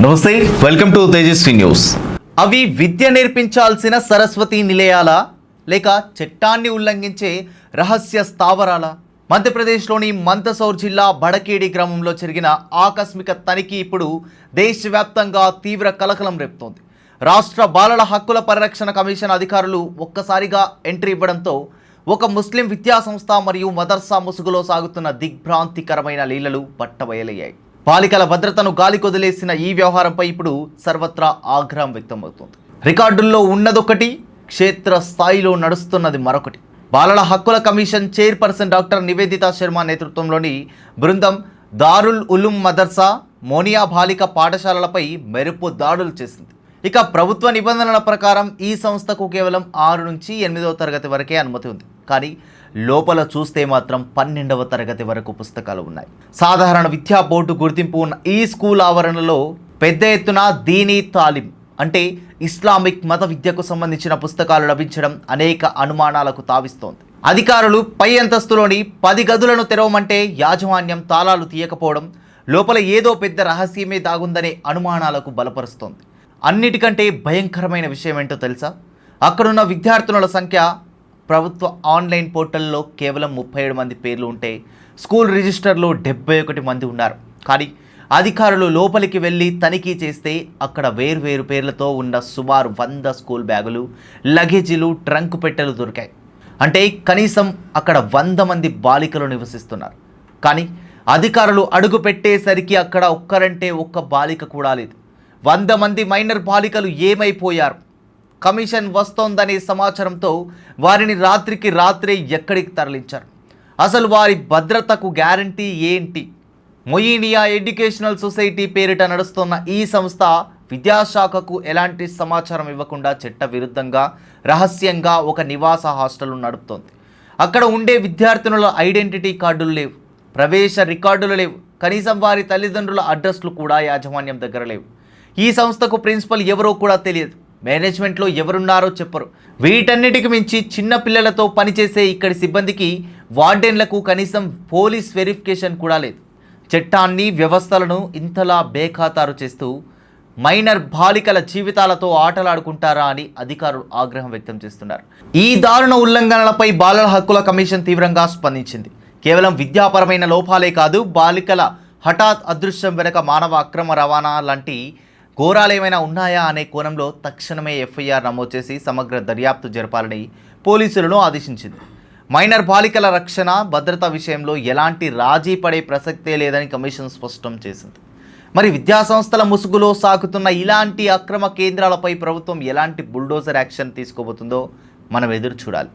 నమస్తే, welcome to Tejaswi news. అవి విద్య నేర్పించాల్సిన సరస్వతి నిలయాల లేక చట్టాన్ని ఉల్లంఘించే రహస్య స్థావరాల? మధ్యప్రదేశ్లోని మందసౌర్ జిల్లా బడకేడి గ్రామంలో జరిగిన ఆకస్మిక తనిఖీ ఇప్పుడు దేశవ్యాప్తంగా తీవ్ర కలకలం రేపుతోంది. రాష్ట్ర బాలల హక్కుల పరిరక్షణ కమిషన్ అధికారులు ఒక్కసారిగా ఎంట్రీ ఇవ్వడంతో ఒక ముస్లిం విద్యా సంస్థ మరియు మదర్సా ముసుగులో సాగుతున్న దిగ్భ్రాంతికరమైన లీలలు బట్టబయలయ్యాయి. బాలికల భద్రతను గాలికొదిలేసిన ఈ వ్యవహారంపై ఇప్పుడు సర్వత్రా ఆగ్రహం వ్యక్తమవుతోంది. రికార్డుల్లో ఉన్నదొకటి, క్షేత్ర స్థాయిలో నడుస్తున్నది మరొకటి. బాలల హక్కుల commission chairperson doctor Nivedita Sharma నేతృత్వంలోని బృందం దారుల్ ఉలూమ్ మదర్సా, మోనియా బాలిక పాఠశాలలపై మెరుపు దాడులు చేసింది. ఇక ప్రభుత్వ నిబంధనల ప్రకారం ఈ సంస్థకు కేవలం 6 నుంచి 8వ తరగతి వరకే అనుమతి ఉంది. కానీ లోపల చూస్తే మాత్రం 12వ తరగతి వరకు పుస్తకాలు ఉన్నాయి. సాధారణ విద్యా బోర్డు గుర్తింపు ఉన్న ఈ స్కూల్ ఆవరణలో పెద్ద ఎత్తున దీనీ తాలిం అంటే ఇస్లామిక్ మత విద్యకు సంబంధించిన పుస్తకాలు లభించడం అనేక అనుమానాలకు తావిస్తోంది. అధికారులు పై అంతస్తులోని 10 గదులను తెరవమంటే యాజమాన్యం తాళాలు తీయకపోవడం లోపల ఏదో పెద్ద రహస్యమే దాగుందనే అనుమానాలకు బలపరుస్తోంది. అన్నిటికంటే భయంకరమైన విషయం ఏంటో తెలుసా? అక్కడున్న విద్యార్థినుల సంఖ్య ప్రభుత్వ ఆన్లైన్ పోర్టల్లో కేవలం 37 మంది పేర్లు ఉంటే స్కూల్ రిజిస్టర్లో 71 మంది ఉన్నారు. కానీ అధికారులు లోపలికి వెళ్ళి తనిఖీ చేస్తే అక్కడ వేర్వేరు పేర్లతో ఉన్న సుమారు 100 స్కూల్ బ్యాగులు, లగేజీలు, ట్రంక్ పెట్టెలు దొరికాయి. అంటే కనీసం అక్కడ 100 మంది బాలికలు నివసిస్తున్నారు. కానీ అధికారులు అడుగు పెట్టేసరికి అక్కడ ఒక్కరంటే ఒక్క బాలిక కూడా లేదు. 100 మంది మైనర్ బాలికలు ఏమైపోయారు? కమిషన్ వస్తోందనే సమాచారంతో వారిని రాత్రికి రాత్రే ఎక్కడికి తరలించారు? అసలు వారి భద్రతకు గ్యారంటీ ఏంటి? మొయినియా ఎడ్యుకేషనల్ సొసైటీ పేరిట నడుస్తున్న ఈ సంస్థ విద్యాశాఖకు ఎలాంటి సమాచారం ఇవ్వకుండా చట్ట విరుద్ధంగా రహస్యంగా ఒక నివాస హాస్టల్ను నడుపుతోంది. అక్కడ ఉండే విద్యార్థినుల ఐడెంటిటీ కార్డులు లేవు, ప్రవేశ రికార్డులు లేవు, కనీసం వారి తల్లిదండ్రుల అడ్రస్లు కూడా యాజమాన్యం దగ్గర లేవు. ఈ సంస్థకు ప్రిన్సిపల్ ఎవరో కూడా తెలియదు, మేనేజ్మెంట్లో ఎవరున్నారో చెప్పరు. వీటన్నిటికి మించి చిన్న పిల్లలతో పనిచేసే ఇక్కడి సిబ్బందికి, వార్డెన్లకు కనీసం పోలీస్ వెరిఫికేషన్ కూడా లేదు. చట్టాన్ని, వ్యవస్థలను ఇంతలా బేఖాతారు చేస్తూ మైనర్ బాలికల జీవితాలతో ఆటలాడుకుంటారా అని అధికారులు ఆగ్రహం వ్యక్తం చేస్తున్నారు. ఈ దారుణ ఉల్లంఘనలపై బాలల హక్కుల కమిషన్ తీవ్రంగా స్పందించింది. కేవలం విద్యాపరమైన లోపాలే కాదు, బాలికల హఠాత్ అదృశ్యం వెనుక మానవ అక్రమ రవాణా లాంటి ఘోరాలేమైనా ఉన్నాయా అనే కోణంలో తక్షణమే ఎఫ్ఐఆర్ నమోదు చేసి సమగ్ర దర్యాప్తు జరపాలని పోలీసులను ఆదేశించింది. మైనర్ బాలికల రక్షణ, భద్రత విషయంలో ఎలాంటి రాజీ పడే ప్రసక్తే లేదని కమిషన్ స్పష్టం చేసింది. మరి విద్యాసంస్థల ముసుగులో సాగుతున్న ఇలాంటి అక్రమ కేంద్రాలపై ప్రభుత్వం ఎలాంటి బుల్డోజర్ యాక్షన్ తీసుకోబోతుందో మనం ఎదురు చూడాలి.